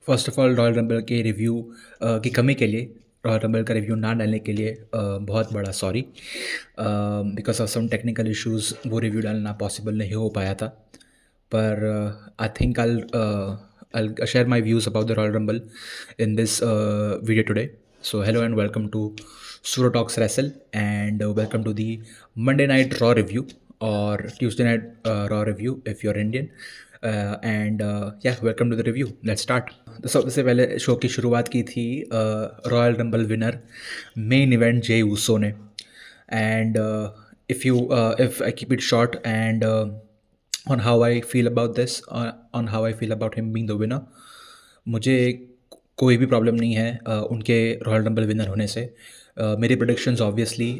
First of all royal Rumble के review की कमी के लिए, रॉयल रंबल का रिव्यू ना डालने के लिए बहुत बड़ा sorry. Because of some technical issues वो रिव्यू डालना पॉसिबल नहीं हो पाया था। पर I think I'll share my views about the Royal Rumble in this video today. So hello and welcome to Suro Talks Wrestle, and welcome to the Monday Night Raw review or Tuesday Night Raw review if you're Indian. And yeah, welcome to the review. Let's start. तो सबसे पहले show की शुरुआत की थी Royal Rumble winner main event Jey Uso ने। And if I keep it short and on how I feel about this, on how I feel about him being the winner, मुझे कोई भी प्रॉब्लम नहीं है उनके रॉयल रंबल विनर होने से। मेरी predictions obviously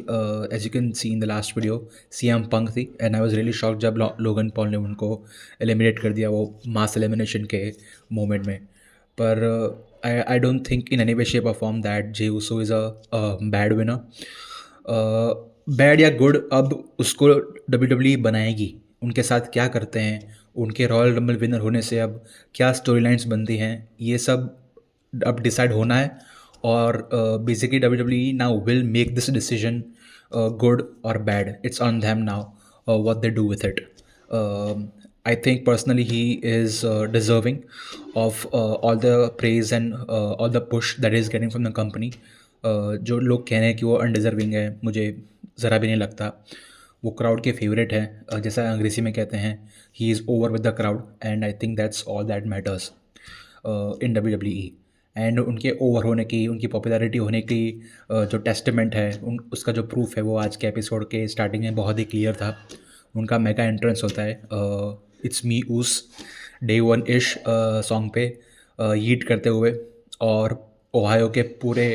as you can see in the last video CM Punk थी, and I was really shock जब लोगन पॉल ने उनको एलिमिनेट कर दिया वो मास एलिमिनेशन के मोमेंट में। पर I don't think in any way shape or form that Jey Uso is a bad winner. Bad या गुड अब उसको WWE बनाएगी। उनके साथ क्या करते हैं, उनके रॉयल रंबल विनर होने से अब क्या स्टोरी लाइन्स बनती हैं, ये सब अब डिसाइड होना है। और basically WWE now will make this decision good or bad, it's on them now what they do with it. I think personally he is deserving of all the praise and all the push that he is getting from the company. जो लोग कह रहे हैं कि वो अनडिज़र्विंग है, मुझे ज़रा भी नहीं लगता। वो क्राउड के फेवरेट है, जैसा अंग्रेज़ी में कहते हैं, he is over with the crowd, and I think that's all that matters in WWE। And उनके ओवर होने की, उनकी पॉपुलैरिटी होने की जो टेस्टमेंट है, उसका जो प्रूफ है वो आज के एपिसोड के स्टार्टिंग में बहुत ही क्लियर था। उनका मेगा एंट्रेंस होता है इट्स मी ऊस डे वन इश सॉन्ग पे यीट करते हुए, और ओहायो के पूरे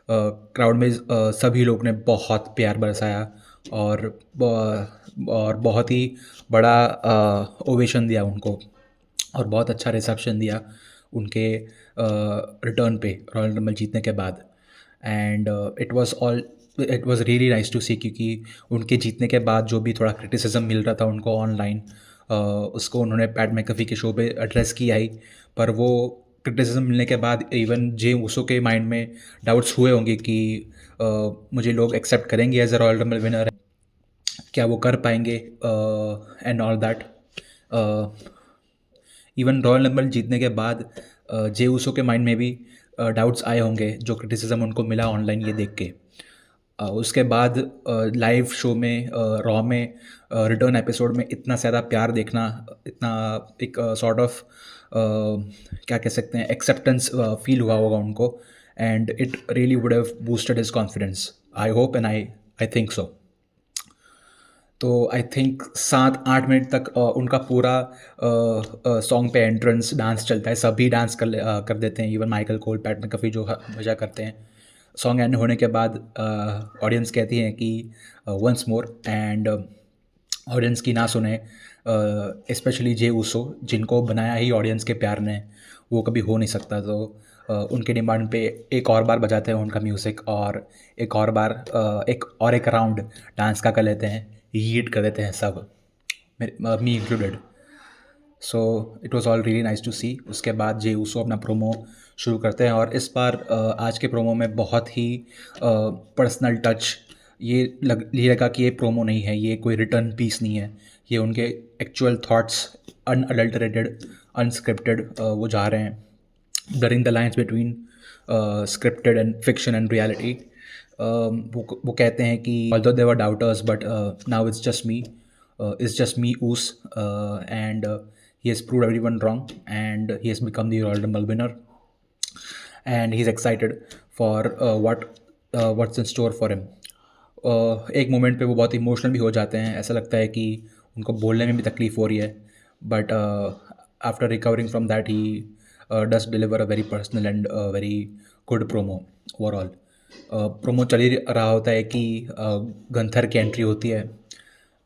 क्राउड में सभी लोग ने बहुत प्यार बरसाया और बहुत ही बड़ा ओवेशन दिया उनको, और बहुत अच्छा रिसेप्शन दिया उनके रिटर्न पे रॉयल रंबल जीतने के बाद। And it was really nice to see, क्योंकि उनके जीतने के बाद जो भी थोड़ा क्रिटिसिज्म मिल रहा था उनको ऑनलाइन, उसको उन्होंने पैट मैकफी के शो पे एड्रेस किया ही। पर वो क्रिटिसिज्म मिलने के बाद इवन जे ऊसो के माइंड में डाउट्स हुए होंगे कि मुझे लोग एक्सेप्ट करेंगे as a Royal Rumble winner, क्या वो कर पाएंगे and all that. Even Royal Rumble जीतने के बाद जे ऊसो के माइंड में भी डाउट्स आए होंगे, जो क्रिटिसिज्म उनको मिला ऑनलाइन ये देख के। उसके बाद लाइव शो में, रॉ में, रिटर्न एपिसोड में इतना ज़्यादा प्यार देखना, इतना एक सॉर्ट ऑफ क्या कह सकते हैं, एक्सेप्टेंस फील हुआ होगा उनको, and it really would have boosted his confidence, I hope and I think so. तो आई थिंक 7-8 मिनट तक उनका पूरा सॉन्ग पे एंट्रेंस डांस चलता है, सभी डांस कर देते हैं, even Michael Cole, PAT McAfee जो हमेशा करते हैं। सॉन्ग एंड होने के बाद ऑडियंस कहती है कि वंस मोर, एंड ऑडियंस की ना सुने, स्पेशली जे ऊसो जिनको बनाया ही ऑडियंस के प्यार ने, वो कभी हो नहीं सकता। तो उनके डिमांड पे एक और बार बजाते हैं उनका म्यूज़िक, और एक और बार एक राउंड डांस का कर लेते हैं, हीट कर देते हैं सब, me included. So it was all really nice to see. उसके बाद जे ऊसो अपना प्रोमो शुरू करते हैं, और इस बार आज के प्रोमो में बहुत ही पर्सनल टच, ये लगा कि ये प्रोमो नहीं है, ये कोई रिटर्न पीस नहीं है, ये उनके एक्चुअल थॉट्स, अनअडल्टरेटेड, अनस्क्रिप्टेड, वो जा रहे हैं, blurring the lines between scripted and fiction and reality. वो कहते हैं कि although there were doubters, but now it's just me Oos, and he has proved everyone wrong, and he has become the Royal Rumble winner, and he's excited for what's in store for him. एक moment पे वो बहुत emotional भी हो जाते हैं, ऐसा लगता है कि उनको बोलने में भी तकलीफ़ हो रही है, but after recovering from that he does deliver a very personal and very good promo overall. Promo चल ही रहा होता है कि गंथर की एंट्री होती है,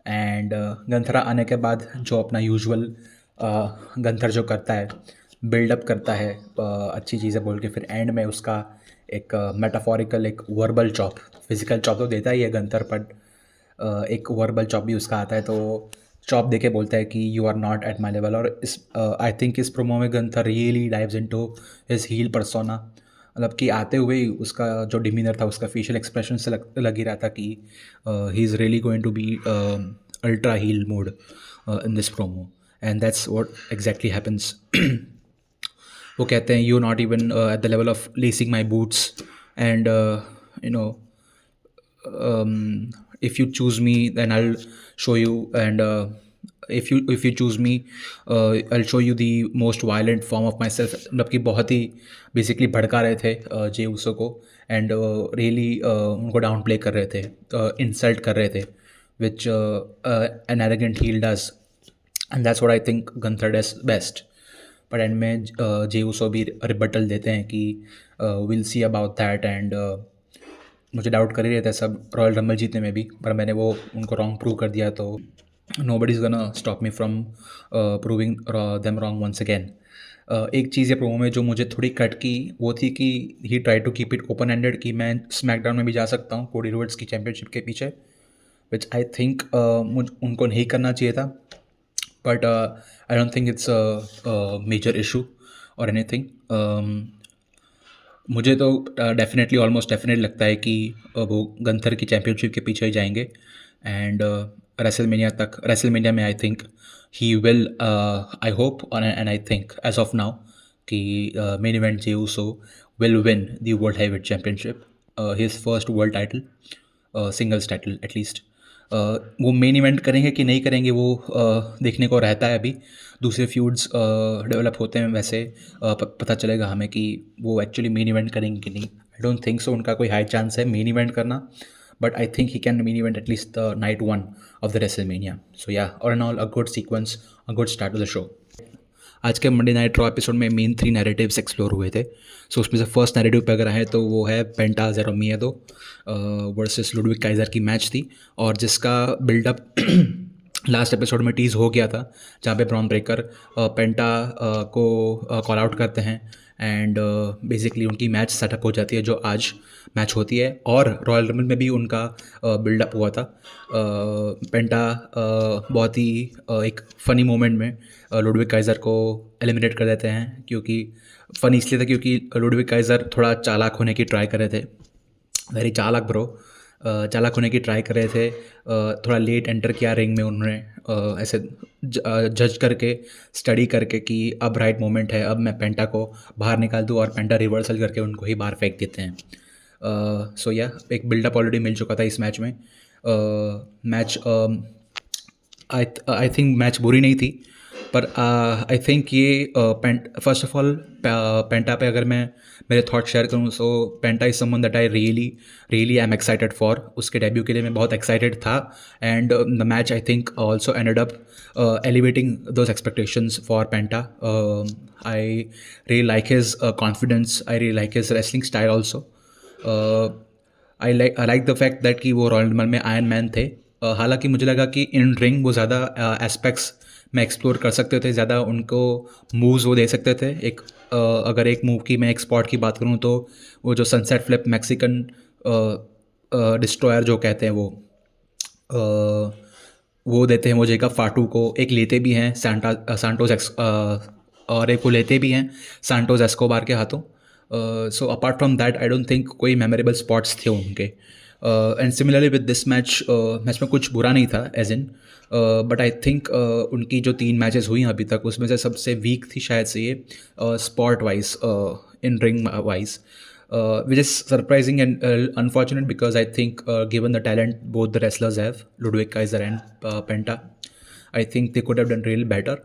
एंड गंथरा आने के बाद जो अपना यूजुअल गंथर जो करता है, बिल्डअप करता है अच्छी चीज़ें बोल के, फिर एंड में उसका एक मेटाफोरिकल, एक वर्बल चॉप, फिजिकल चॉप तो देता ही है गंथर, बट एक वर्बल चॉप भी उसका आता है। तो चॉप देके बोलता है कि you are not at my level. और इस आई थिंक इस प्रोमो में Gunther really dives into his heel persona. मतलब कि आते हुए ही उसका जो डिमीनर था, उसका फेशियल एक्सप्रेशन से लग ही रहा था कि he is really going to be ultra heel mode in this promo, and that's what exactly happens. वो कहते हैं, you not even at the level of lacing my boots, and you know if you choose me, then I'll show you, and if you choose me, I'll show you the most violent form of myself। मतलब कि बहुत ही basically भड़का रहे थे Jey Uso को, and really उनको down play कर रहे थे, इंसल्ट कर रहे थे, which an arrogant heel does, and that's what I think Gunther does best. पर एंड में जे उसो भी रिबटल देते हैं कि will see about that, and मुझे डाउट कर ही रहे थे सब रॉयल रंबल जीतने में भी, पर मैंने वो उनको रॉन्ग प्रूव कर दिया। तो nobody is gonna stop me from proving them wrong once again. एक चीज़ ये प्रोमो में जो मुझे थोड़ी कट की, वो थी कि he try to keep it open ended कि मैं स्मैकडाउन में भी जा सकता हूँ कोडी रोड्स की चैम्पियनशिप के पीछे, विच आई थिंक मुझ उनको नहीं करना चाहिए था। But I don't think it's major issue और एनीथिंग। मुझे तो डेफिनेटली ऑलमोस्ट डेफिनेट लगता है कि वो गंथर की चैम्पियनशिप के पीछे ही जाएंगे, एंड रेसलमेनिया तक, रेसलमेनिया में I think he will, I hope and I think as of now कि main event Jey Uso will win the world heavyweight championship, his first world title, singles title at least. वो main event करेंगे कि नहीं करेंगे वो देखने को रहता है अभी। दूसरे फ्यूड्स डेवलप होते हैं वैसे पता चलेगा हमें कि वो एक्चुअली मेन इवेंट करेंगे कि नहीं। आई डोंट थिंक सो उनका कोई हाई चांस है मेन इवेंट करना, but I think he can main event at least the night one of the WrestleMania. So yeah, all and all a good sequence, a good start to the show. आज के Monday Night Raw episode में main 3 narratives explore हुए थे। सो उसमें से first narrative पे अगर आए तो वो है पेंटा ज़ेरो मिएदो वर्सेस लुडविग काइज़र की मैच थी, और जिसका बिल्डअप लास्ट एपिसोड में टीज़ हो गया था, जहाँ पे ब्रॉन ब्रेकर पेंटा को कॉल आउट करते हैं, एंड बेसिकली उनकी मैच सेटअप हो जाती है जो आज मैच होती है। और रॉयल रंबल में भी उनका बिल्डअप हुआ था। पेंटा बहुत ही एक फ़नी मोमेंट में लुडविग काइज़र को एलिमिनेट कर देते हैं, क्योंकि फ़नी इसलिए था क्योंकि लुडविग काइज़र थोड़ा चालाक होने की ट्राई कर रहे थे, वेरी चालाक ब्रो, चालाक होने की ट्राई कर रहे थे। थोड़ा लेट एंटर किया रिंग में उन्होंने, ऐसे जज करके, स्टडी करके कि अब राइट मोमेंट है, अब मैं पेंटा को बाहर निकाल दूँ, और पेंटा रिवर्सल करके उनको ही बाहर फेंक देते हैं। सो या, एक बिल्डअप ऑलरेडी मिल चुका था इस मैच में। मैच आई थिंक मैच बुरी नहीं थी, पर आई थिंक ये फर्स्ट ऑफ ऑल पेंटा पे अगर मैं मेरे थॉट शेयर करूँ, so Penta is someone that I really I am excited for. उसके डेब्यू के लिए मैं बहुत एक्साइटेड था, and the match I think also ended up elevating those expectations for Penta. I really like his confidence, I really like his wrestling style also. I like the fact that कि वो royal Rumble में iron man थे। हालांकि मुझे लगा कि in ring वो ज़्यादा एस्पेक्ट्स में एक्सप्लोर कर सकते थे, ज़्यादा उनको मूव्स वो दे सकते थे। अगर एक मूव की मैं एक स्पॉट की बात करूँ तो वो जो सनसेट फ्लिप मैक्सिकन डिस्ट्रॉयर जो कहते हैं वो देते हैं वो जेकब फाटू को, एक लेते भी हैं सांटोस और एक वो लेते भी हैं सांटोस एस्कोबार के हाथों। So apart from that I don't think कोई मेमोरेबल स्पॉट्स थे उनके। And similarly with this match में कुछ बुरा नहीं था as in, but I think उनकी जो 3 मैचेस हुई अभी तक उसमें से सबसे वीक थी शायद से ये spot wise, in ring wise, which is surprising and unfortunate because I think given the talent both the wrestlers have, Ludwig Kaiser and Penta, I think they could have done really better.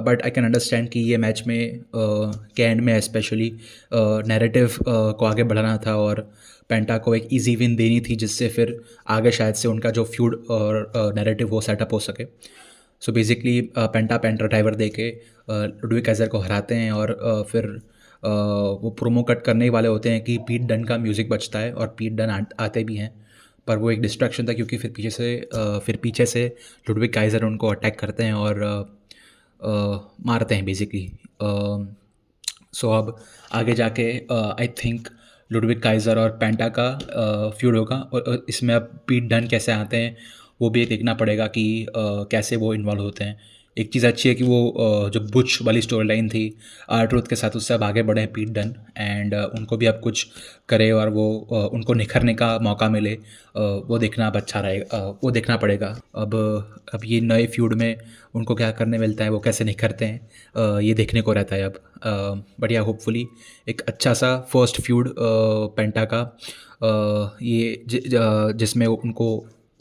But I can understand कि ये match में के and में specially narrative को आगे बढ़ाना था और पेंटा को एक इजी विन देनी थी, जिससे फिर आगे शायद से उनका जो फ्यूड और नैरेटिव वो सेटअप हो सके। सो बेसिकली पेंटा ड्राइवर दे के लुडविग काइज़र को हराते हैं, और फिर वो प्रोमो कट करने ही वाले होते हैं कि पीट डन का म्यूज़िक बजता है, और पीट डन आते भी हैं, पर वो एक डिस्ट्रैक्शन था क्योंकि फिर पीछे से लुडविग काइज़र उनको अटैक करते हैं और मारते हैं बेसिकली। सो अब आगे जाके आई थिंक लुडविग काइज़र और पेंटा का फ्यूड होगा, और इसमें अब पीट डन कैसे आते हैं वो भी देखना पड़ेगा कि कैसे वो इन्वॉल्व होते हैं। एक चीज़ अच्छी है कि वो जो बुच वाली स्टोरी लाइन थी R-Truth के साथ, उससे अब आगे बढ़े हैं पीट डन, एंड उनको भी अब कुछ करे और वो उनको निखरने का मौका मिले, वो देखना अब अच्छा रहेगा, वो देखना पड़ेगा। अब ये नए फ्यूड में उनको क्या करने मिलता है, वो कैसे निखरते हैं, ये देखने को रहता है अब। बढ़िया, होपफुली एक अच्छा सा फर्स्ट फ्यूड पेंटा का, जिसमें उनको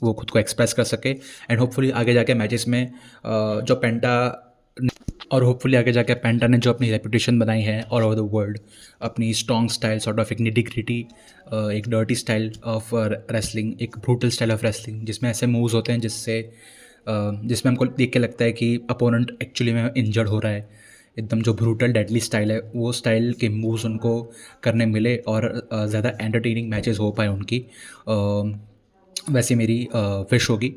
वो खुद को एक्सप्रेस कर सके, एंड होपफुली आगे जाके मैचेस में जो पेंटा और होपफुली आगे जाके पेंटा ने जो अपनी रेपुटेशन बनाई है ऑल ओवर द वर्ल्ड, अपनी स्ट्रॉन्ग स्टाइल, सॉर्ट ऑफ एक निटी ग्रिटी, एक डर्टी स्टाइल ऑफ रेसलिंग, एक ब्रूटल स्टाइल ऑफ रेसलिंग, जिसमें ऐसे मूव्स होते हैं जिसमें हमको देख के लगता है कि अपोनेंट एक्चुअली में इंजर्ड हो रहा है। एकदम जो ब्रूटल डेडली स्टाइल है, वो स्टाइल के मूव्स उनको करने मिले और ज़्यादा एंटरटेनिंग मैचेस हो पाए उनकी, वैसे मेरी विश होगी।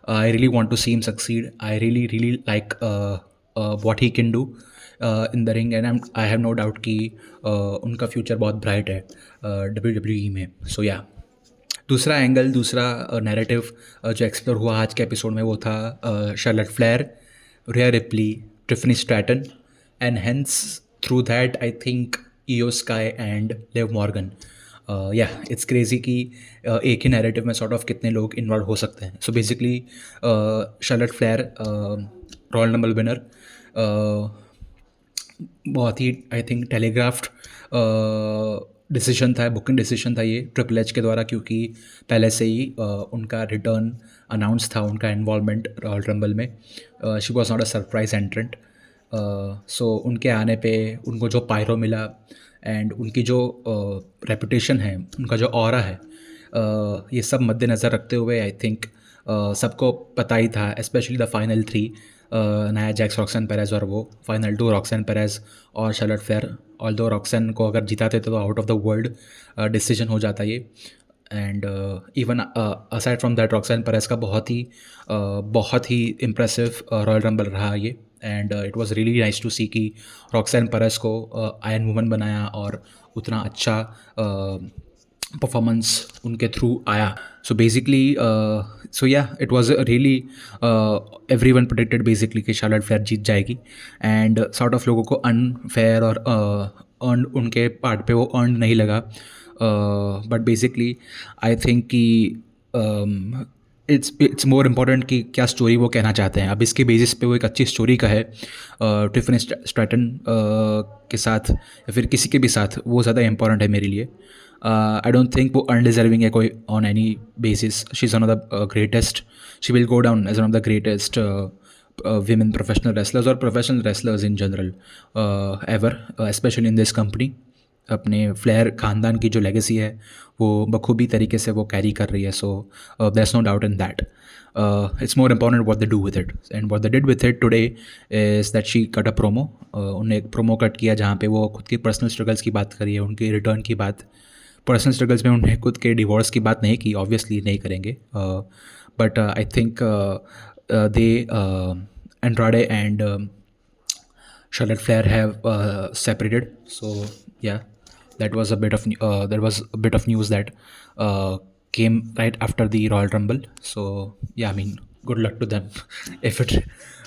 I really want to see him succeed. I really like what he can do in the ring, and I have no doubt कि उनका फ्यूचर बहुत ब्राइट है WWE में। सो या, दूसरा एंगल, दूसरा नैरेटिव जो एक्सप्लोर हुआ आज के एपिसोड में, वो था Charlotte Flair, Rhea Ripley, Tiffany Stratton, and hence through that I think Iyo Sky and Liv Morgan. Yeah, it's crazy कि एक ही नैरेटिव में सॉर्ट ऑफ कितने लोग इन्वॉल्व हो सकते हैं। So basically Charlotte Flair, Royal Rumble winner, बहुत ही आई थिंक टेलीग्राफ्ड डिसीजन था, बुकिंग डिसीजन था ये ट्रिपल एच के द्वारा, क्योंकि पहले से ही उनका रिटर्न अनाउंस था, उनका इन्वॉल्वमेंट रॉयल रंबल में। She was not a surprise entrant. So उनके आने पे उनको जो पायरो मिला, एंड उनकी जो रेपुटेशन है, उनका जो ऑरा है, ये सब मद्देनज़र रखते हुए आई थिंक सबको पता ही था, specially the final 3, Nia Jax, रॉक्सन Perez, और वो फाइनल 2 रॉक्सन पेरेज और शार्लेट फ्लेयर। ऑल्दो रॉक्सन को अगर जिताते तो out of the world decision हो जाता ये। And even aside from that, Roxanne Perez का बहुत ही इम्प्रेसिव रॉयल रंबल रहा ये, and it was really nice to see कि रॉक्सन पेरेज को आयरन वुमन बनाया और उतना अच्छा परफॉर्मेंस उनके थ्रू आया। सो बेसिकली सो या, it was really, everyone predicted basically कि शार्लेट फ्लेयर जीत जाएगी, एंड सॉर्ट ऑफ लोगों को अनफेयर और अर्न उनके पार्ट पे वो अर्न नहीं लगा, बट बेसिकली आई थिंक कि इट्स मोर इम्पॉर्टेंट कि क्या स्टोरी वो कहना चाहते हैं। अब इसके बेसिस पे वो एक अच्छी स्टोरी का है टिफनी स्ट्रैटन के साथ या फिर किसी के भी साथ, वो ज़्यादा इंपॉर्टेंट है मेरे लिए। आई डोंट थिंक वो अनडिजर्विंग है कोई on any basis. She is one of the greatest, she will go down as one of the greatest women professional wrestlers और professional wrestlers in general ever, especially in this company. अपने Flair ख़ानदान की जो legacy है वो बखूबी तरीके से वो कैरी कर रही है। So there is no doubt in that. It's more important what they do with it, and what they did with it today is that she cut a promo. उन्होंने एक प्रोमो कट किया जहाँ पे वो खुद की पर्सनल स्ट्रगल्स की बात करी है, उनके रिटर्न की बात। पर्सनल स्ट्रगल्स में उन्होंने खुद के डिवोर्स की बात नहीं की, ऑब्वियसली नहीं करेंगे, but I think they Andrade and Charlotte Flair have separated. So yeah, that was a bit of news that came right after the Royal Rumble. So yeah, I mean, good luck to them if it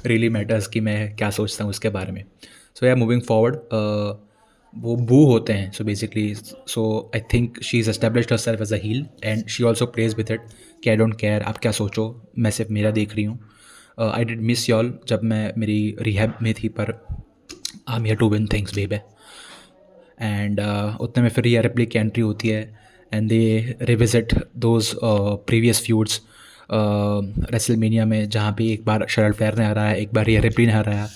really matters कि मैं क्या सोचता हूँ उसके बारे में. So yeah, moving forward, वो बू होते हैं. So basically, so I think she's established herself as a heel and she also plays with it कि I don't care आप क्या सोचो, मैं सिर्फ मेरा देख रही हूँ. आई डिड मिस यॉल जब मैं मेरी रिहैब में थी, पर I am here to win things baby. And उतने में फिर रिया रिप्ली की एंट्री होती है and they revisit those previous feuds WrestleMania में, जहाँ पे एक बार शार्लेट फ्लेयर ने हराया, एक बार रिया रिप्ली ने हराया.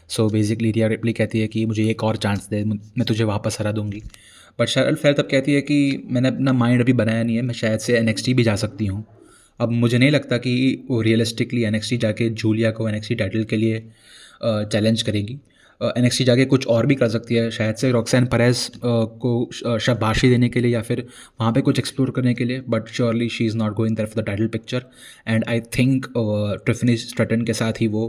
सो बेसिकली रिया रिप्ली कहती है कि मुझे एक और चांस दे, मैं तुझे वापस हरा दूँगी. बट शार्लेट फ्लेयर तब कहती है कि मैंने अपना माइंड अभी बनाया नहीं है, मैं शायद से NXT भी जा सकती हूँ. अब मुझे नहीं लगता कि वो रियलिस्टिकली NXT जाके जूलिया को NXT टाइटल के लिए चैलेंज करेगी. NXT जाके कुछ और भी कर सकती है, शायद से रॉक्सैन पेरेज को शाबाशी देने के लिए या फिर वहाँ पे कुछ एक्सप्लोर करने के लिए, but surely she is not going there for the title picture. And I think Tiffany Stratton के साथ ही वो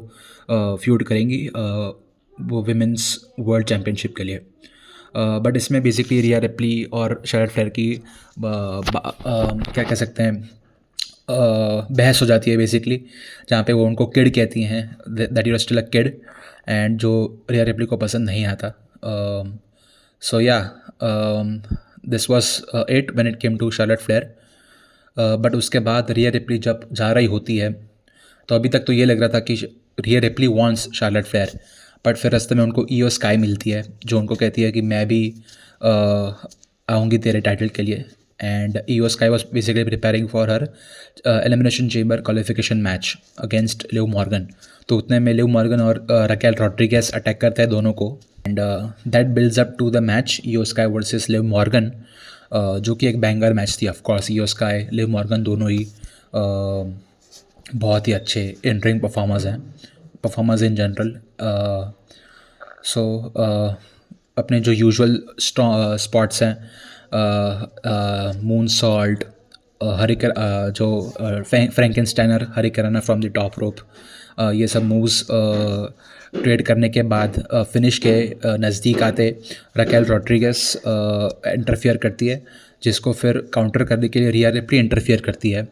फ्यूड करेंगी वो विमेंस वर्ल्ड चैम्पियनशिप के लिए. बट इसमें बेसिकली रिया रिप्ली और शार्लेट फ्लेयर की क्या कह सकते हैं, बहस हो जाती है बेसिकली, जहाँ पे वो उनको किड कहती हैं, that you are still a kid, and जो रिया रिप्ली को पसंद नहीं आता. So yeah, this was it when it came to Charlotte Flair. But उसके बाद रिया रिप्ली जब जा रही होती है, तो अभी तक तो ये लग रहा था कि रिया replay wants Charlotte Flair, but फिर रास्ते में उनको ईओ स्काई मिलती है, जो उनको कहती है कि मैं भी आऊँगी तेरे टाइटल के लिए. And Iyo Sky was basically preparing for her Elimination Chamber qualification match against Liv Morgan. तो उतने में लिव मॉर्गन और रकेल रॉड्रिगेज अटैक करते हैं दोनों को, and that builds up to the match Iyo Sky versus Liv Morgan, जो कि एक बैंगर मैच थी. Of course Iyo Sky, Liv Morgan दोनों ही बहुत ही अच्छे in ring performers in general. So अपने जो यूजुअल स्पॉट्स हैं, मून सॉल्ट, हरिकर जो फ्रैंकेनस्टाइनर हरिकराना फ्रॉम द टॉप रोप, ये सब मूव्स ट्रेड करने के बाद फिनिश के नज़दीक आते रकेल रॉड्रिगेज इंटरफियर करती है, जिसको फिर काउंटर करने के लिए रिया रिप्ली इंटरफियर करती है,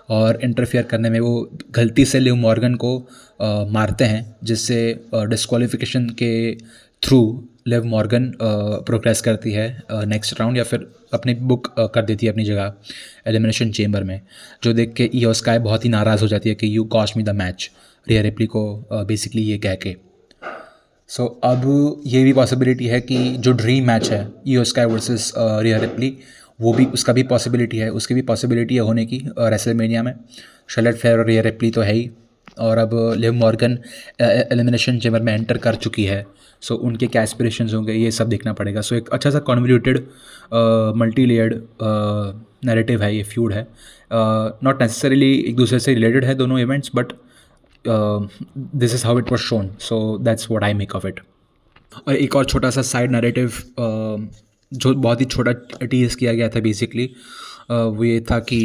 और इंटरफियर करने में वो गलती से लिव मॉर्गन को मारते हैं, जिससे डिस्क्वालिफिकेशन के थ्रू लिव मॉर्गन प्रोग्रेस करती है नेक्स्ट राउंड, या फिर अपनी बुक कर देती है अपनी जगह एलिमिनेशन चेम्बर में. जो देख के ईओ स्काई बहुत ही नाराज़ हो जाती है कि you cost me the match, Riya Ripley को बेसिकली ये कह के. सो अब ये भी पॉसिबिलिटी है कि जो ड्रीम मैच है Iyo Sky versus Rhea Ripley, वो भी, उसका भी पॉसिबिलिटी है, उसकी भी पॉसिबिलिटी है होने की रेसलमेनिया में. शार्लेट फ्लेयर और रिया रिप्ली तो है ही, और अब लिव मॉर्गन एलिमिनेशन चेम्बर में एंटर कर चुकी है. सो उनके क्या एस्पिरेशंस होंगे, ये सब देखना पड़ेगा. सो एक अच्छा सा कॉन्वल्यूटेड मल्टी लेयर्ड नैरेटिव है, ये फ्यूड है. नॉट नेसेसरीली एक दूसरे से रिलेटेड है दोनों events, but this is how it was shown, so that's what I make of it. और एक और छोटा सा साइड नैरेटिव जो बहुत ही छोटा टीज किया गया था बेसिकली, वो ये था कि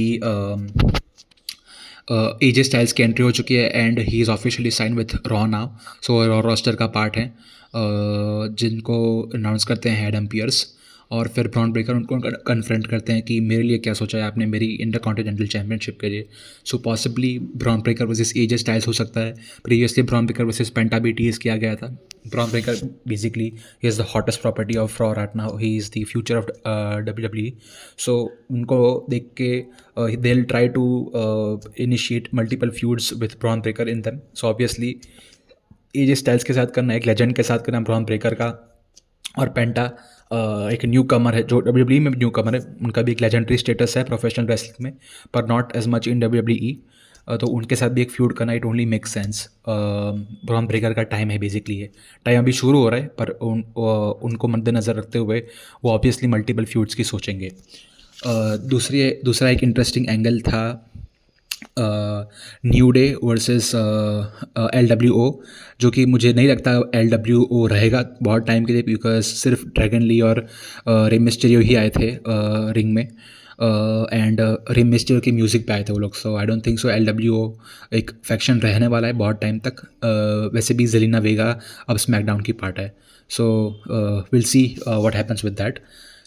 एजे स्टाइल्स की एंट्री हो चुकी है, and he is officially sign with Raw now. So Raw roster का पार्ट है, जिनको अनाउंस करते हैं एडम पियर्स, और फिर ब्रॉन ब्रेकर उनको कन्फ्रंट करते हैं कि मेरे लिए क्या सोचा है आपने मेरी इंटरकॉन्टिनेंटल चैंपियनशिप के लिए. So possibly Bron Breakker versus AJ Styles हो सकता है. Previously Bron Breakker versus Penta भी टीज किया गया था. Bron Breakker basically he is the hottest property of Raw right now, he is the future of WWE. So उनको देख के they will try to initiate multiple feuds with Bron Breakker in them. So obviously AJ Styles के साथ करना, एक legend के साथ करना ब्रॉन ब्रेकर का, और पेंटा एक न्यू कमर है जो WWE में न्यू कमर है, उनका भी एक लेजेंडरी स्टेटस है प्रोफेशनल रेसलिंग में, पर not as much in WWE. तो उनके साथ भी एक फ्यूड करना it only make sense. Bron Breakker का टाइम है बेसिकली, ये टाइम अभी शुरू हो रहा है, पर उनको मद्देनज़र रखते हुए वो ऑब्वियसली मल्टीपल फ्यूड्स की सोचेंगे. दूसरा एक इंटरेस्टिंग एंगल था न्यू डे वर्सेस LWO, जो कि मुझे नहीं लगता LWO रहेगा बहुत टाइम के लिए, बिकॉज सिर्फ ड्रैगन ली और रे मिस्टीरियो ही आए थे रिंग में, एंड रे मिस्टीरियो की म्यूज़िक पे आए थे वो लोग. So I don't think so LWO एक फैक्शन रहने वाला है बहुत टाइम तक. वैसे भी जेलिना वेगा अब स्मैकडाउन की पार्ट है, so will see what happens with that.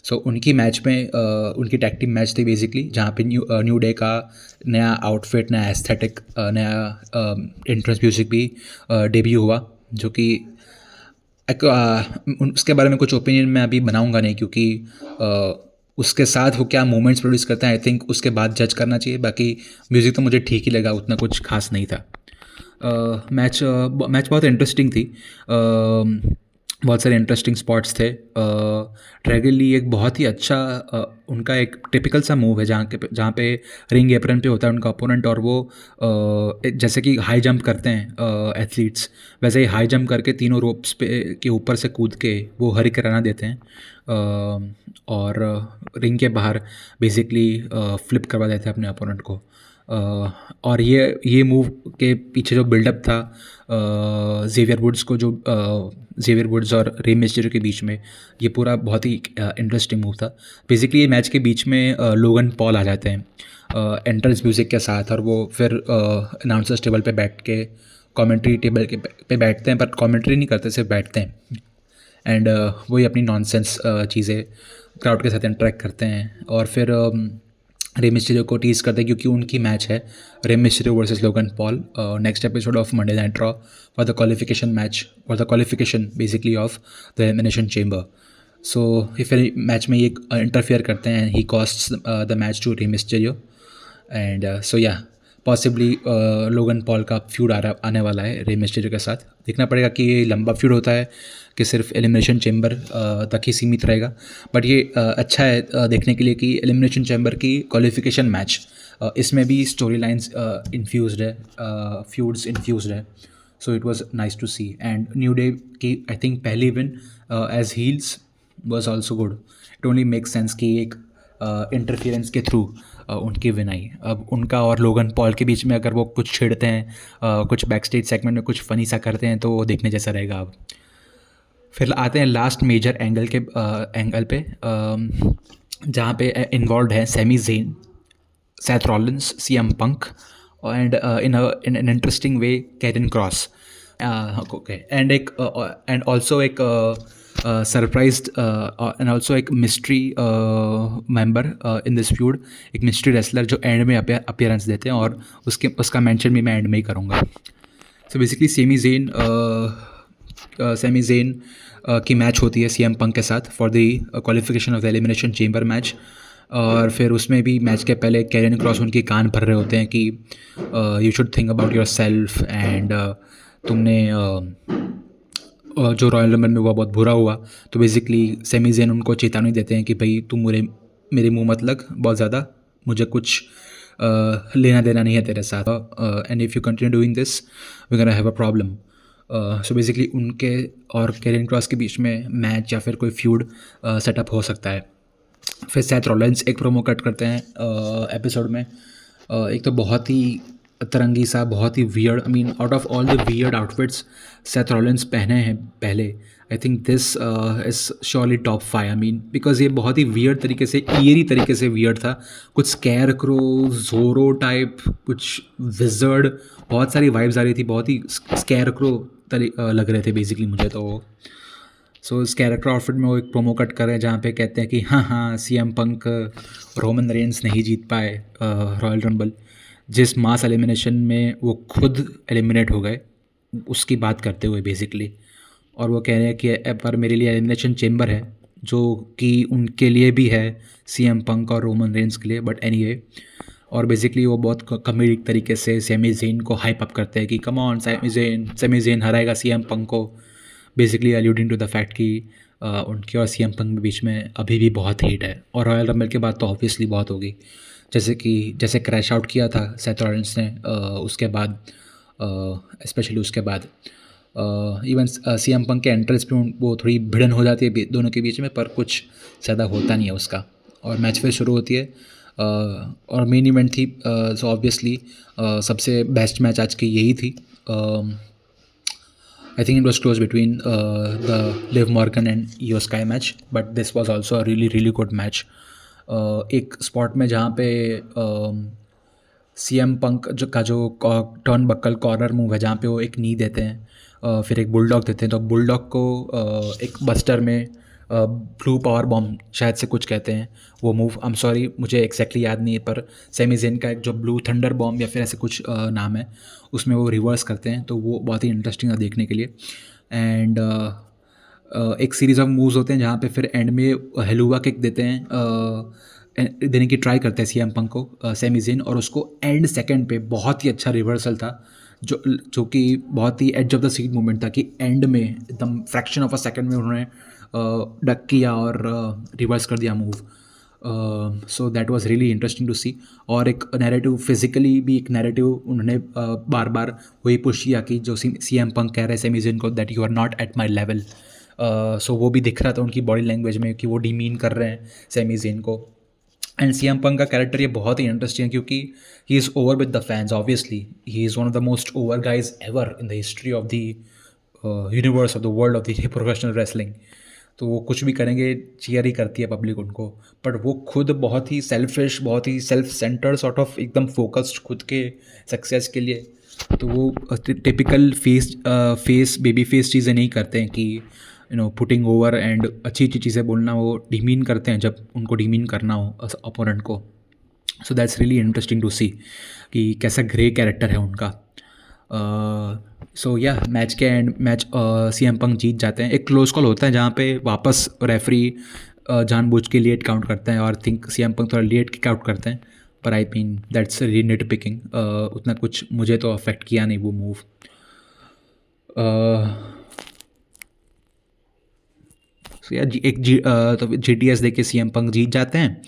So उनकी मैच में उनकी टैग टीम मैच थी बेसिकली, जहाँ पे न्यू डे का नया आउटफिट, नया एस्थेटिक, नया एंट्रेंस म्यूजिक भी डेब्यू हुआ, जो कि उसके बारे में कुछ ओपिनियन मैं अभी बनाऊंगा नहीं, क्योंकि उसके साथ वो क्या मूवमेंट्स प्रोड्यूस करते हैं आई थिंक उसके बाद जज करना चाहिए. बाकी म्यूज़िक तो मुझे ठीक ही लगा, उतना कुछ खास नहीं था. मैच बहुत इंटरेस्टिंग थी. बहुत सारे इंटरेस्टिंग स्पॉट्स थे. ड्रैगन ली एक बहुत ही अच्छा उनका एक टिपिकल सा मूव है, जहाँ पे रिंग एप्रन पे होता है उनका अपोनेंट, और वो जैसे कि हाई जंप करते हैं एथलीट्स, वैसे ही हाई जंप करके तीनों रोप्स पे के ऊपर से कूद के वो हरिकराना देते हैं, और रिंग के बाहर बेसिकली फ्लिप करवा देते हैं अपने अपोनेंट को. और ये मूव के पीछे जो बिल्डअप था जेवियर वुड्स और रे मिस्टीरियो के बीच में, ये पूरा बहुत ही इंटरेस्टिंग मूव था. बेसिकली ये मैच के बीच में लोगन पॉल आ जाते हैं एंट्रेंस म्यूज़िक के साथ, और वो फिर अनाउंसर्स टेबल पे बैठ के कमेंट्री टेबल पे बैठते हैं, पर कमेंट्री नहीं करते, सिर्फ बैठते हैं, एंड वही अपनी नॉनसेंस चीज़ें क्राउड के साथ इंटरेक्ट करते हैं. और फिर रे मिस्टीरियो को टीज़ करते हैं क्योंकि उनकी मैच है Rey Mysterio versus Logan Paul next episode of Monday Night Raw for the qualification match, for the qualification basically of the Elimination Chamber. So फिर मैच में ये इंटरफेयर करते हैं, he costs the match to Rey Mysterio. And so yeah possibly Logan Paul का feud आने वाला है Rey Mysterio के साथ. देखना पड़ेगा कि ये लंबा फ्यूड होता है कि सिर्फ एलिमिनेशन चैम्बर तक ही सीमित रहेगा. बट ये अच्छा है देखने के लिए कि एलिमिनेशन चैम्बर की क्वालिफिकेशन मैच, इसमें भी स्टोरी लाइन्स इन्फ्यूज्ड है, फ्यूड्स इन्फ्यूज्ड है. So it was nice to see. And New Day की आई थिंक पहली win as heels was also good. It only make sense कि एक इंटरफियरेंस के थ्रू उनकी विन आई. अब उनका और लोगन पॉल के बीच में अगर वो कुछ छेड़ते हैं, कुछ बैक स्टेज सेगमेंट में कुछ फ़नी सा करते हैं तो वो देखने जैसा रहेगा. अब फिर आते हैं लास्ट मेजर एंगल पे, जहाँ पे इन्वॉल्व है Sami Zayn, Seth Rollins, CM Punk and in an interesting way Karrion Kross. Okay. And also एक सरप्राइज्ड एंड ऑल्सो एक mystery member in this feud, एक मिस्ट्री रेसलर जो एंड में appearance देते हैं और उसका मेंशन भी मैं एंड में ही करूँगा. सो बेसिकली सैमी ज़ेन की मैच होती है CM पंक के साथ for the qualification of the Elimination chamber match. और फिर उसमें भी मैच के पहले कैरन क्रॉस उनके कान भर रहे होते हैं कि you should think about your self and तुमने जो रॉयल रंबल में हुआ बहुत बुरा हुआ. तो बेसिकली सैमी ज़ेन उनको चेतावनी देते हैं कि भाई तुम मेरे मुंह मत लग बहुत ज़्यादा, मुझे कुछ लेना देना नहीं है तेरे साथ, and if you continue doing this we gonna have a problem. So basically उनके और कैरन क्रॉस के बीच में मैच या फिर कोई फ्यूड सेटअप हो सकता है. फिर सैथ रॉलिन्स एक प्रोमो कट करते हैं एपिसोड में. एक तो बहुत ही तरंगी सा, बहुत ही weird, I mean out of all the weird outfits Seth Rollins पहने हैं पहले, I think this is surely top 5. I mean because ये बहुत ही वियर्ड तरीके से, ईयरी तरीके से वियर्ड था. कुछ स्कैर क्रो, जोरो टाइप, कुछ विजर्ड, बहुत सारी वाइब्स आ रही थी, बहुत ही स्कैर क्रो लग रहे थे बेसिकली मुझे तो. सो इस कैरेक्टर आउटफिट में वो एक प्रोमो कट कर रहे हैं जहाँ पे कहते हैं कि हाँ CM पंक, रोमन रेंस नहीं जीत पाए रॉयल रंबल, जिस मास एलिमिनेशन में वो खुद एलिमिनेट हो गए उसकी बात करते हुए बेसिकली. और वो कह रहे हैं कि पर मेरे लिए एलिमिनेशन चेंबर है, जो कि उनके लिए भी है CM पंक और रोमन रेंस के लिए, बट एनीवे. और बेसिकली वो बहुत कॉमेडिक तरीके से सैमी ज़ेन को हाइप अप करते हैं कि कम ऑन सैमी ज़ेन हराएगा CM पंक को, basically alluding to the fact कि उनके और CM पंक के बीच में अभी भी बहुत हेट है. और रॉयल रंबल के बाद तो ऑब्वियसली बहुत होगी, जैसे क्रैश आउट किया था सैथ रॉलिन्स ने उसके बाद, स्पेशली उसके बाद इवन CM पंक के एंट्रेंस पे वो थोड़ी भिड़न हो जाती है दोनों के बीच में, पर कुछ ज़्यादा होता नहीं है उसका. और मैच फिर शुरू होती है और मेन इवेंट थी. सो ऑब्वियसली सबसे बेस्ट मैच आज की यही थी. I think it was close between the Liv Morgan and Io Sky match, but this was also a really good match. एक स्पॉट में जहाँ पे CM पंक जो टर्न बक्कल कॉर्नर मूव है, जहाँ पे वो एक नी देते हैं, फिर एक बुलडॉग देते हैं. तो बुलडॉग को एक बस्टर में ब्लू पावर बॉम्ब शायद से कुछ कहते हैं वो मूव, आई एम सॉरी मुझे एग्जैक्टली याद नहीं है, पर सैमी ज़ेन का एक जो ब्लू थंडर बॉम्ब या फिर ऐसे कुछ नाम है, उसमें वो रिवर्स करते हैं. तो वो बहुत ही इंटरेस्टिंग था देखने के लिए. एंड एक सीरीज़ ऑफ मूव्स होते हैं जहाँ पे फिर एंड में हेलुवा किक देते हैं, देने की ट्राई करते हैं CM पंक को सैमी ज़ेन, और उसको एंड सेकंड पे बहुत ही अच्छा रिवर्सल था, जो कि बहुत ही edge of the seat movement था कि एंड में एकदम फ्रैक्शन ऑफ अ सेकंड में उन्होंने डक किया और रिवर्स कर दिया move. So that was really interesting to see. और एक नैरेटिव, फिजिकली भी एक नैरेटिव उन्होंने बार बार वही पुश किया कि जो CM पंक कह रहे हैं सैमी ज़ेन को that you are not at my level. So वो भी दिख रहा था उनकी बॉडी लैंग्वेज में कि वो डिमीन कर रहे हैं सैमी ज़ेन को. एंड CM पंक का कैरेक्टर ये बहुत ही इंटरेस्टिंग है क्योंकि he is over with the fans. Obviously he is one of the most over guys ever in the history of the universe of the world of the professional wrestling. तो वो कुछ भी करेंगे, cheer ही करती है public उनको. But वो खुद बहुत ही सेल्फिश, बहुत ही सेल्फ सेंटर्ड सॉर्ट ऑफ, एकदम फोकस्ड खुद के सक्सेस के लिए. तो वो टिपिकल फेस बेबी फेस चीज़ें नहीं करते हैं कि पुटिंग ओवर एंड अच्छी अच्छी चीज़ें बोलना. वो डिमीन करते हैं जब उनको डिमीन करना हो अपोनेंट को. So that's really interesting to see कि कैसा ग्रे कैरेक्टर है उनका। सो या मैच के एंड मैच सीएम पंक जीत जाते हैं। एक क्लोज कॉल होता है जहाँ पे वापस रेफरी जानबूझ के लेट काउंट करते हैं और थिंक सीएम पंक थोड़ा लेट किक आउट करते हैं, पर I mean that's really nit picking. उतना कुछ मुझे तो अफेक्ट किया नहीं वो मूव। या तो GTS दे के सीएम पंक जीत जाते हैं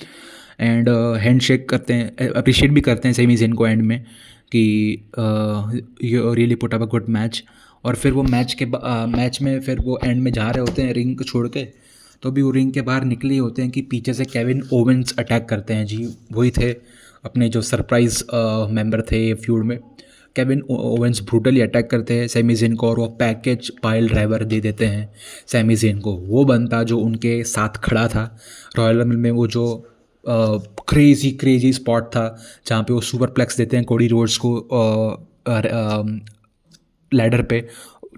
एंड हैंड शेक करते हैं, अप्रिशिएट भी करते हैं सेमी जेन को एंड में कि you really put up a good match. और फिर वो मैच में फिर वो एंड में जा रहे होते हैं रिंग को छोड़ के, तो भी वो रिंग के बाहर निकले ही होते हैं कि पीछे से केविन ओवेंस अटैक करते हैं। जी वही थे अपने जो सरप्राइज मेंबर थे फ्यूड में। केविन ओवेंस ब्रूटली अटैक करते हैं सैमी ज़ेन को और वो पैकेज पाइल ड्राइवर दे देते हैं सैमी ज़ेन को। वो बंदा जो उनके साथ खड़ा था रॉयल रम्बल में, वो जो क्रेजी स्पॉट था जहाँ पे वो सुपर प्लेक्स देते हैं कोडी रोड्स को लैडर पे,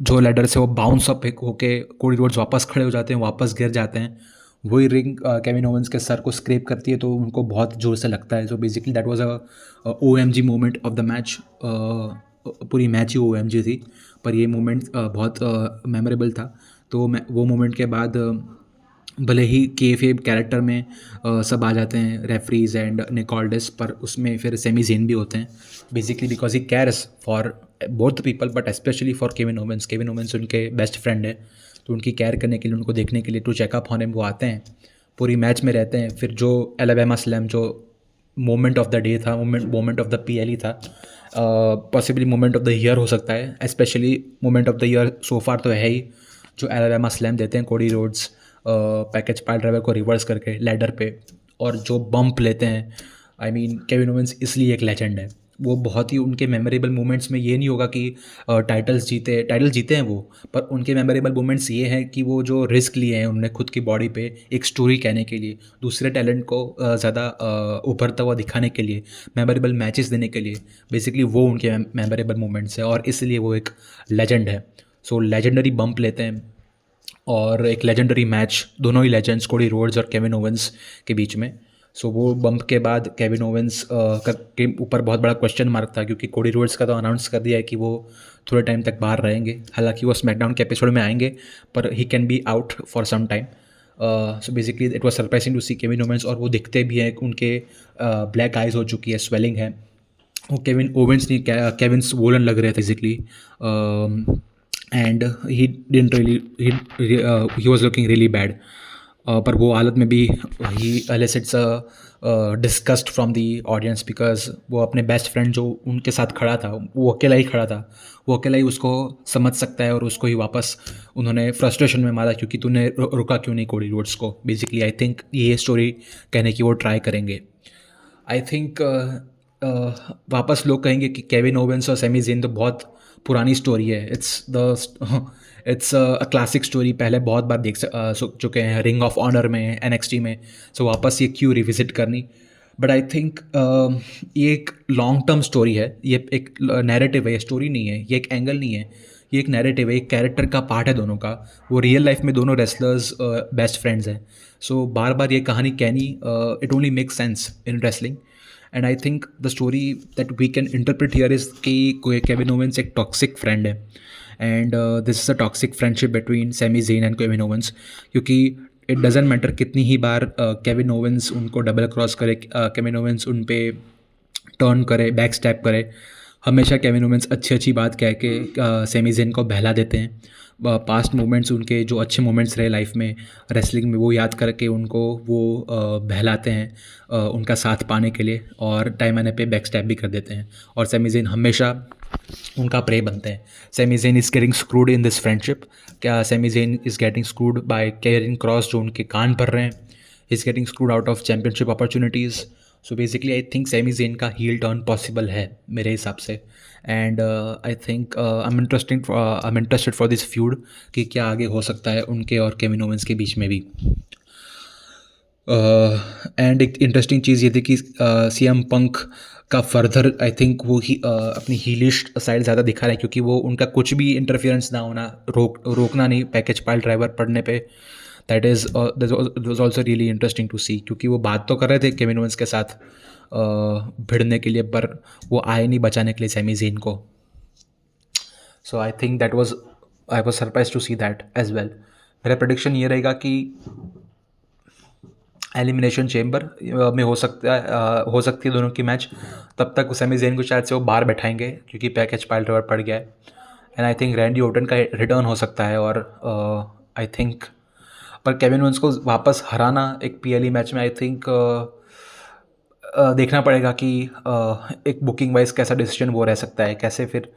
जो लैडर से वो बाउंस अप होके कोडी रोड्स वापस खड़े हो जाते हैं, वापस गिर जाते हैं। वही रिंग केविन ओवेंस के सर को स्क्रैप करती है तो उनको बहुत ज़ोर से लगता है। So basically that was a OMG moment of the match. पूरी मैच ही OMG थी, पर ये मोमेंट बहुत मेमोरेबल था। तो वो मोमेंट के बाद भले ही केफेब कैरेक्टर में सब आ जाते हैं रेफरीज एंड निकोल्डस, पर उसमें फिर सेमी जेन भी होते हैं basically because he cares for both people but specially for Kevin Owens. Kevin Owens उनके बेस्ट फ्रेंड है, तो उनकी केयर करने के लिए, उनको देखने के लिए, टू चेकअप ऑन हिम वो आते हैं, पूरी मैच में रहते हैं। फिर जो एलाबामा स्लैम जो मोमेंट ऑफ द डे था, मोमेंट ऑफ द PL था, possibly moment of the year हो सकता है, especially moment of the year so far तो है ही, जो एलाबामा स्लैम देते हैं Cody Rhodes package pile driver को रिवर्स करके लैडर पे, और जो बम्प लेते हैं। आई मीन केविन ओवेंस इसलिए एक लेजेंड है। वो बहुत ही उनके मेमोरेबल मोमेंट्स में ये नहीं होगा कि टाइटल जीते हैं वो, पर उनके मेमोरेबल मोमेंट्स ये हैं कि वो जो रिस्क लिए हैं उन्होंने खुद की बॉडी पे एक स्टोरी कहने के लिए, दूसरे टैलेंट को ज़्यादा उभरता हुआ दिखाने के लिए, मेमोरेबल मैचेस देने के लिए, बेसिकली वो उनके मेमोरेबल मोमेंट्स हैं और इसलिए वो एक लेजेंड है। सो लेजेंडरी बम्प लेते हैं और एक लेजेंडरी मैच, दोनों ही लेजेंड्स कोडी रोड्स और केविन ओवेंस के बीच में। सो वो बम्प के बाद केविन ओवेंस के ऊपर बहुत बड़ा क्वेश्चन मार्क था, क्योंकि कोडी रोड्स का तो अनाउंस कर दिया है कि वो थोड़े टाइम तक बाहर रहेंगे। हालांकि वो स्मैकडाउन के एपिसोड में आएंगे, पर he can be out for some time. So basically it was surprising to see Kevin Owens, और वो दिखते भी हैं, उनके ब्लैक आइज हो चुकी है, स्वेलिंग है। वो केविन ओवेंस नहीं, केविन वोलन लग रहे थे physically, and he didn't really, he was looking really bad. पर वो हालत में भी he elicits discussed from the audience, because वो अपने बेस्ट फ्रेंड जो उनके साथ खड़ा था, वो अकेला ही खड़ा था, वो अकेला ही उसको समझ सकता है, और उसको ही वापस उन्होंने फ्रस्ट्रेशन में मारा क्योंकि तूने रुका क्यों नहीं कोडी रोड्स को। बेसिकली आई थिंक ये स्टोरी कहने की वो ट्राई करेंगे। आई थिंक वापस लोग कहेंगे कि केविन ओवेंस और सैमी ज़ेन तो बहुत पुरानी स्टोरी है। इट्स अ क्लासिक स्टोरी, पहले बहुत बार देख चुके हैं रिंग ऑफ ऑनर में, NXT में, सो वापस ये क्यों रिविजिट करनी। बट आई थिंक ये एक लॉन्ग टर्म स्टोरी है, ये एक नैरेटिव है, ये स्टोरी नहीं है, ये एक एंगल नहीं है, ये एक नैरेटिव है, एक कैरेक्टर का पार्ट है दोनों का। वो रियल लाइफ में दोनों रेसलर्स बेस्ट फ्रेंड्स हैं। सो बार बार ये कहानी कहनी, it only makes sense in wrestling. And I think the story that we can interpret here is कि केविन ओवेंस एक टॉक्सिक फ्रेंड है, and this is a toxic friendship between Sami Zayn and Kevin Owens, क्योंकि it doesn't matter कितनी ही बार Kevin Owens उनको double cross करे, Kevin Owens उन पे टर्न करे, बैक स्टैप करे, हमेशा केविन ओवेंस अच्छी अच्छी बात कह के सैमी ज़ेन को बहला देते हैं। पास्ट मोमेंट्स, उनके जो अच्छे मोमेंट्स रहे लाइफ में, रेसलिंग में, वो याद करके उनको वो बहलाते हैं उनका साथ पाने के लिए, और टाइम आने पे बैक स्टैप भी कर देते हैं, और सैमी ज़ेन हमेशा उनका प्रे बनते हैं। Sami Zayn is getting screwed in this friendship. क्या Sami Zayn is getting screwed by carrying cross जो उनके कान पर रहे हैं, is getting screwed out of championship opportunities. So basically I think Sami Zayn का हील टर्न पॉसिबल है मेरे हिसाब से, and I think I am interested for this feud कि क्या आगे हो सकता है उनके और केविन ओवेंस के बीच में भी। एंड एक इंटरेस्टिंग चीज़ ये थी कि CM पंक का फर्दर आई थिंक वो ही अपनी हीलिश साइड ज़्यादा दिखा रहा है, क्योंकि वो उनका कुछ भी इंटरफियरेंस ना होना, रोकना नहीं पैकेज पाइल ड्राइवर पड़ने पे, that was also really interesting to see, क्योंकि वो बात तो कर रहे थे केविन ओवेंस के साथ भिड़ने के लिए, पर वो आए नहीं बचाने के लिए सैमी ज़ेन को. So I think that was I was surprise to see that as well. मेरा प्रेडिक्शन ये रहेगा कि एलिमिनेशन चेम्बर में हो सकती है दोनों की मैच. तब तक सैमी ज़ेन को शायद से वो बाहर बैठाएंगे क्योंकि पैकेज पाइल ड्राइवर पड़ गया है. And I think Randy Orton का रिटर्न हो सकता है. और आई थिंक पर केविन ओवेंस को वापस हराना एक पीएलई मैच में, आई थिंक देखना पड़ेगा कि एक बुकिंग वाइज कैसा डिसीजन वो रह सकता है, कैसे फिर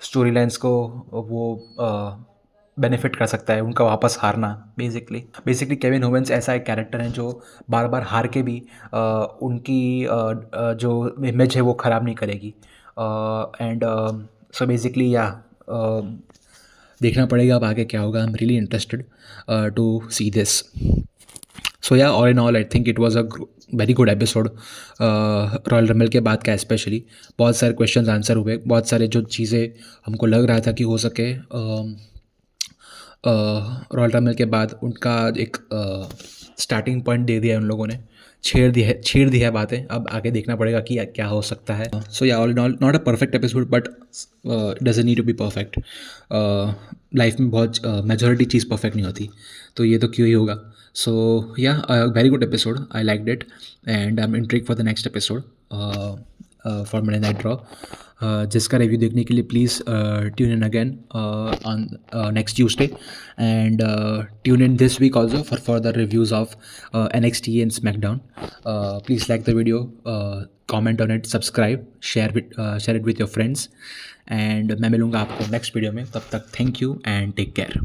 स्टोरी लाइन्स को वो बेनिफिट कर सकता है उनका वापस हारना. बेसिकली केविन ओवेंस ऐसा एक कैरेक्टर है जो बार बार हार के भी उनकी जो इमेज है वो ख़राब नहीं करेगी. एंड सो बेसिकली या देखना पड़ेगा अब आगे क्या होगा. I am really interested to see this. So yeah all in all I think it was a very good episode. Royal Rumble के बाद का स्पेशली बहुत सारे क्वेश्चंस आंसर हुए, बहुत सारे जो चीज़ें हमको लग रहा था कि हो सके रॉयल रंबल के बाद उनका एक स्टार्टिंग पॉइंट दे दिया है उन लोगों ने, छेड़ दी है बातें. अब आगे देखना पड़ेगा कि क्या हो सकता है. So yeah all in all not a perfect episode, but doesn't need to be perfect. Life में बहुत मेजॉरिटी चीज़ परफेक्ट नहीं होती, तो ये तो क्यों ही होगा. So yeah very good episode, I liked it and I am intrigued for the next episode for Monday Night Raw. जिसका रिव्यू देखने के लिए please tune in again on next Tuesday and tune in this week also for further reviews of NXT and SmackDown. Please like the video, comment on it, subscribe, share it with your friends. And मैं मिलूँगा आपको next video में. तब तक thank you and take care.